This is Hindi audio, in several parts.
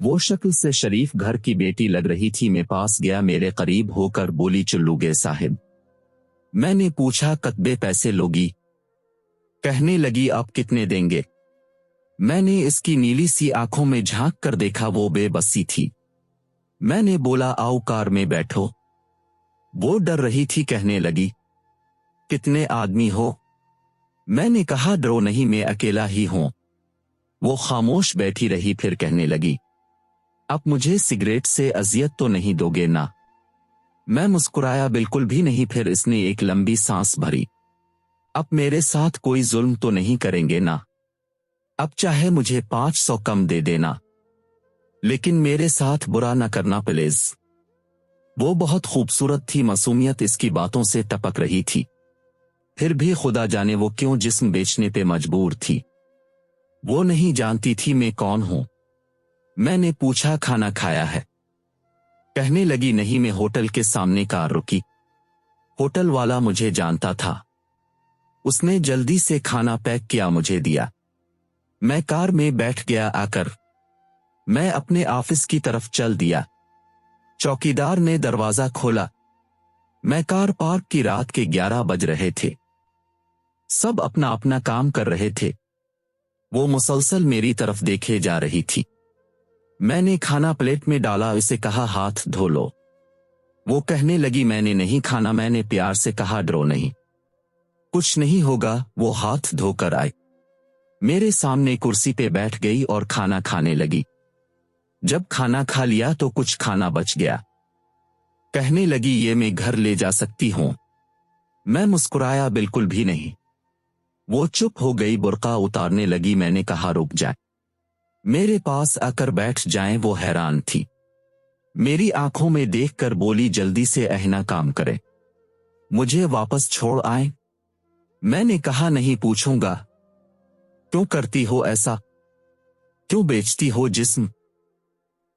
वो शक्ल से शरीफ घर की बेटी लग रही थी। मैं पास गया, मेरे करीब होकर बोली, चुल्लूगे साहिब। मैंने पूछा, कतबे पैसे लोगी? कहने लगी, आप कितने देंगे? मैंने इसकी नीली सी आंखों में झांक कर देखा, वो बेबसी थी। मैंने बोला, आओ कार में बैठो। वो डर रही थी, कहने लगी, कितने आदमी हो? मैंने कहा, डरो नहीं, मैं अकेला ही हूं। वो खामोश बैठी रही, फिर कहने लगी, अब मुझे सिगरेट से अजियत तो नहीं दोगे ना? मैं मुस्कुराया, बिल्कुल भी नहीं। फिर इसने एक लंबी सांस भरी। अब मेरे साथ कोई जुल्म तो नहीं करेंगे ना? अब चाहे मुझे 500 कम दे देना, लेकिन मेरे साथ बुरा न करना प्लीज। वो बहुत खूबसूरत थी, मासूमियत इसकी बातों से टपक रही थी। फिर भी खुदा जाने वो क्यों जिस्म बेचने पे मजबूर थी। वो नहीं जानती थी मैं कौन हूं। मैंने पूछा, खाना खाया है? कहने लगी, नहीं। मैं होटल के सामने कार रुकी। होटल वाला मुझे जानता था। उसने जल्दी से खाना पैक किया, मुझे दिया। मैं कार में बैठ गया। आकर मैं अपने ऑफिस की तरफ चल दिया। चौकीदार ने दरवाजा खोला। मैं कार पार्क की, रात के 11 बज रहे थे। सब अपना अपना काम कर रहे थे। वो मुसलसल मेरी तरफ देखे जा रही थी। मैंने खाना प्लेट में डाला, उसे कहा, हाथ धो लो। वो कहने लगी, मैंने नहीं खाना। मैंने प्यार से कहा, डरो नहीं, कुछ नहीं होगा। वो हाथ धोकर आई, मेरे सामने कुर्सी पे बैठ गई और खाना खाने लगी। जब खाना खा लिया तो कुछ खाना बच गया। कहने लगी, ये मैं घर ले जा सकती हूं? मैं मुस्कुराया, बिल्कुल भी नहीं। वो चुप हो गई, बुर्का उतारने लगी। मैंने कहा, रुक जाए, मेरे पास आकर बैठ जाएं। वो हैरान थी। मेरी आंखों में देखकर बोली, जल्दी से अहना काम करे, मुझे वापस छोड़ आए। मैंने कहा, नहीं पूछूंगा। क्यों करती हो ऐसा? क्यों बेचती हो जिस्म?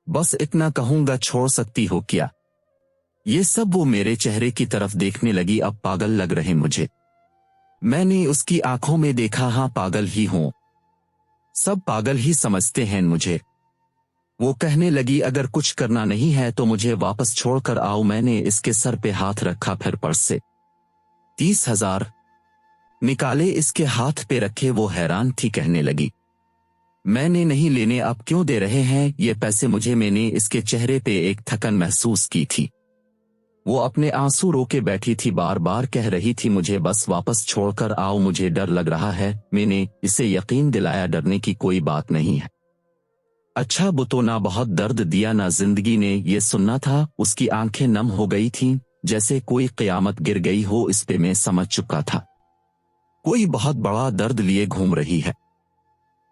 बस इतना कहूंगा, छोड़ सकती हो क्या? ये सब वो मेरे चेहरे की तरफ देखने लगी। अब पागल लग रहे मुझे। मैंने उसकी आंखों में देखा, हाँ पागल ही हूं, सब पागल ही समझते हैं मुझे। वो कहने लगी, अगर कुछ करना नहीं है तो मुझे वापस छोड़कर आओ। मैंने इसके सर पे हाथ रखा, फिर पर्स से 30,000 निकाले, इसके हाथ पे रखे। वो हैरान थी, कहने लगी, मैंने नहीं लेने, आप क्यों दे रहे हैं ये पैसे मुझे? मैंने इसके चेहरे पे एक थकन महसूस की थी। वो अपने आंसू रोके बैठी थी, बार बार कह रही थी, मुझे बस वापस छोड़कर आओ, मुझे डर लग रहा है। मैंने इसे यकीन दिलाया, डरने की कोई बात नहीं है। अच्छा बुतो ना बहुत दर्द दिया ना जिंदगी ने। ये सुनना था। उसकी आंखें नम हो गई थीं, जैसे कोई क़यामत गिर गई हो इस पे। मैं समझ चुका था, कोई बहुत बड़ा दर्द लिए घूम रही है।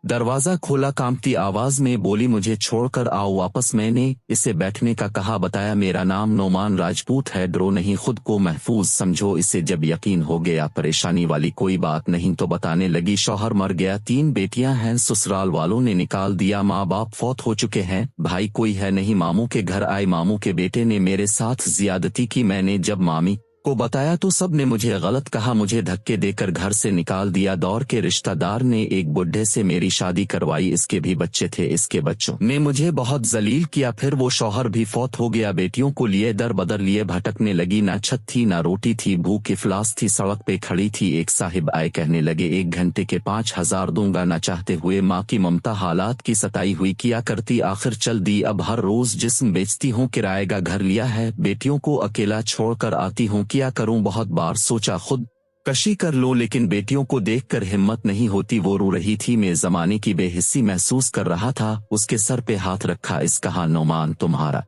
दरवाजा खोला, कांपती आवाज में बोली, मुझे छोड़कर आओ वापस। मैंने इसे बैठने का कहा, बताया, मेरा नाम नोमान राजपूत है, डरो नहीं, खुद को महफूज समझो। इसे जब यकीन हो गया परेशानी वाली कोई बात नहीं तो बताने लगी, शौहर मर गया, 3 बेटियां हैं, ससुराल वालों ने निकाल दिया, माँ बाप फौत हो चुके हैं, भाई कोई है नहीं। मामू के घर आए, मामू के बेटे ने मेरे साथ ज्यादती की। मैंने जब मामी को बताया तो सब ने मुझे गलत कहा, मुझे धक्के देकर घर से निकाल दिया। दौर के रिश्तेदार ने एक बुढ़े से मेरी शादी करवाई, इसके भी बच्चे थे, इसके बच्चों ने मुझे बहुत जलील किया। फिर वो शौहर भी फौत हो गया, बेटियों को लिए दर बदर लिए भटकने लगी, ना छत थी ना रोटी थी, भूख इफलास थी, सड़क पे खड़ी थी। एक साहिब आए, कहने लगे, 1 घंटे के 5,000 दूंगा। ना चाहते हुए माँ की ममता हालात की सताई हुई किया करती, आखिर चल दी। अब हर रोज जिस्म बेचती हूँ, किराए का घर लिया है, बेटियों को अकेला छोड़कर आती हूँ, क्या करूं? बहुत बार सोचा खुद कशी कर लूं, लेकिन बेटियों को देखकर हिम्मत नहीं होती। वो रो रही थी, मैं जमाने की बेहिस्सी महसूस कर रहा था। उसके सर पे हाथ रखा, इस कहा, नोमान तुम्हारा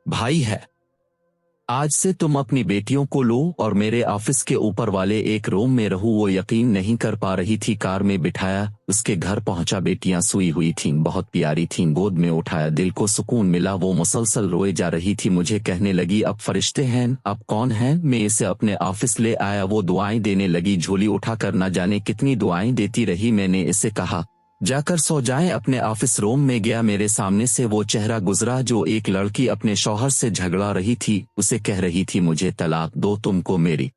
भाई है, आज से तुम अपनी बेटियों को लो और मेरे ऑफिस के ऊपर वाले एक रूम में रहो। वो यकीन नहीं कर पा रही थी। कार में बिठाया, उसके घर पहुंचा, बेटियां सोई हुई थीं, बहुत प्यारी थीं, गोद में उठाया, दिल को सुकून मिला। वो मुसलसल रोए जा रही थी। मुझे कहने लगी, अब फरिश्ते हैं, अब कौन है? मैं इसे अपने ऑफिस ले आया। वो दुआएं देने लगी, झोली उठाकर न जाने कितनी दुआएं देती रही। मैंने इसे कहा, जाकर सो जाएं। अपने ऑफिस रूम में गया, मेरे सामने से वो चेहरा गुजरा जो एक लड़की अपने शौहर से झगड़ा रही थी, उसे कह रही थी, मुझे तलाक दो, तुमको मेरी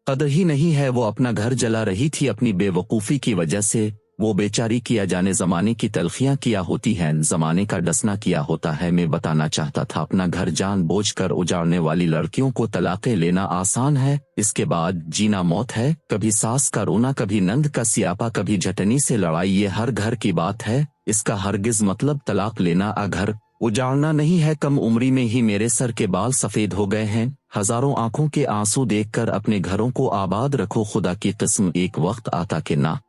कदर ही नहीं है। वो अपना घर जला रही थी अपनी बेवकूफ़ी की वजह से। वो बेचारी किया जाने जमाने की तलखियां किया होती हैं, जमाने का डसना किया होता है। मैं बताना चाहता था अपना घर जानबूझकर उजाड़ने वाली लड़कियों को तलाक़ें लेना आसान है, इसके बाद जीना मौत है। कभी सास का रोना, कभी नंद का सियापा, कभी झटनी से लड़ाई, ये हर घर की बात है। इसका हरगिज मतलब तलाक लेना घर उजाड़ना नहीं है। कम उम्री में ही मेरे सर के बाल सफेद हो गए हैं। हजारों आंखों के आंसू देखकर अपने घरों को आबाद रखो, खुदा की किस्म एक वक्त आता कि ना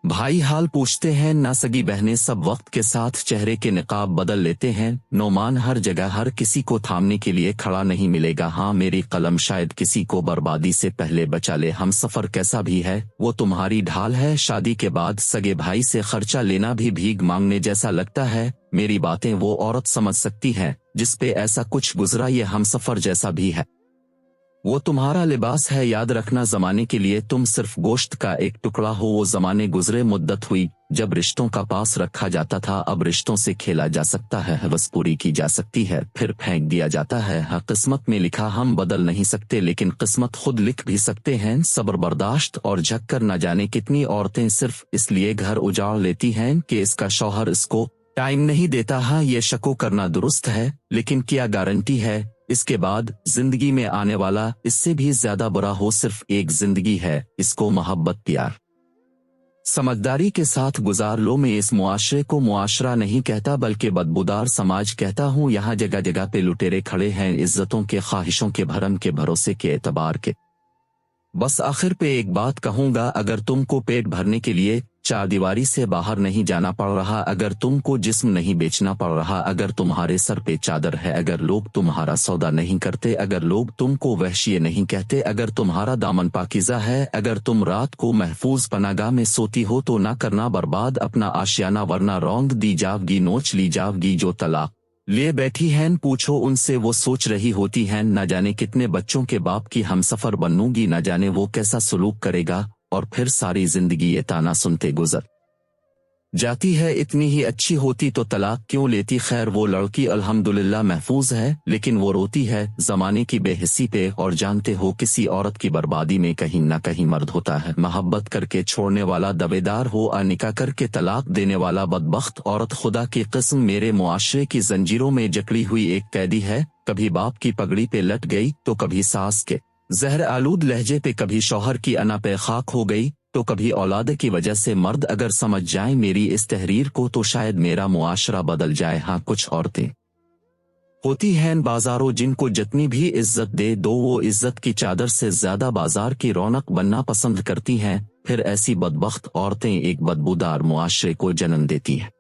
भाई हाल पूछते हैं, ना सगी बहनें सब वक्त के साथ चेहरे के निकाब बदल लेते हैं। नौमान हर जगह हर किसी को थामने के लिए खड़ा नहीं मिलेगा। हाँ, मेरी कलम शायद किसी को बर्बादी से पहले बचा ले। हम सफर कैसा भी है वो तुम्हारी ढाल है। शादी के बाद सगे भाई से खर्चा लेना भी भीख मांगने जैसा लगता है। मेरी बातें वो औरत समझ सकती है जिसपे ऐसा कुछ गुजरा, ये हम सफर जैसा भी है। वो तुम्हारा लिबास है, याद रखना जमाने के लिए तुम सिर्फ गोश्त का एक टुकड़ा हो। वो जमाने गुजरे, मुद्दत हुई जब रिश्तों का पास रखा जाता था। अब रिश्तों से खेला जा सकता है, हवस पूरी की जा सकती है, फिर फेंक दिया जाता है। हाँ, किस्मत में लिखा हम बदल नहीं सकते, लेकिन किस्मत खुद लिख भी सकते हैं। सब्र बर्दाश्त और झक्कर न जाने कितनी औरतें सिर्फ इसलिए घर उजाड़ लेती हैं कि इसका शौहर इसको टाइम नहीं देता। हाँ, ये शको करना दुरुस्त है, लेकिन क्या गारंटी है इसके बाद जिंदगी में आने वाला इससे भी ज्यादा बुरा हो। सिर्फ एक जिंदगी है, इसको मोहब्बत प्यार समझदारी के साथ गुजार लो। मैं इस मुआशरे को मुआशरा नहीं कहता बल्कि बदबूदार समाज कहता हूँ। यहाँ जगह जगह पे लुटेरे खड़े हैं, इज्जतों के, ख्वाहिशों के भरम के, भरोसे के, एतबार के। बस आखिर पे एक बात कहूंगा, अगर तुमको पेट भरने के लिए चारदीवारी से बाहर नहीं जाना पड़ रहा, अगर तुमको जिस्म नहीं बेचना पड़ रहा, अगर तुम्हारे सर पे चादर है, अगर लोग तुम्हारा सौदा नहीं करते, अगर लोग तुमको वहशिये नहीं कहते, अगर तुम्हारा दामन पाकीज़ा है, अगर तुम रात को महफूज पनागाह में सोती हो, तो ना करना बर्बाद अपना आशियाना, वरना रौंद दी जावगी, नोच ली जावगी। जो तलाक लिए बैठी हैं पूछो उनसे, वो सोच रही होती हैं न जाने कितने बच्चों के बाप की हमसफर बनूंगी, न जाने वो कैसा सलूक करेगा, और फिर सारी जिंदगी ये ताना सुनते गुजर जाती है। इतनी ही अच्छी होती तो तलाक क्यों लेती। खैर, वो लड़की अल्हम्दुलिल्लाह महफूज है, लेकिन वो रोती है ज़माने की बेहिस्सी पे। और जानते हो, किसी औरत की बर्बादी में कहीं ना कहीं मर्द होता है। मोहब्बत करके छोड़ने वाला दबेदार हो, निकाह करके तलाक देने वाला बदबख्त औरत खुदा की किस्म मेरे मुआशरे की जंजीरों में जकड़ी हुई एक कैदी है। कभी बाप की पगड़ी पे लट गई तो कभी सास के जहर आलूद लहजे पे, कभी शौहर की अना पे खाक हो गई तो कभी औलाद की वजह से मर्द। अगर समझ जाए मेरी इस तहरीर को तो शायद मेरा मुआशरा बदल जाए। हाँ, कुछ औरतें होती हैं बाजारों जिनको जितनी भी इज्जत दे दो वो इज्जत की चादर से ज्यादा बाजार की रौनक बनना पसंद करती हैं। फिर ऐसी बदबख्त औरतें एक बदबूदार मुआशरे को जन्म देती हैं।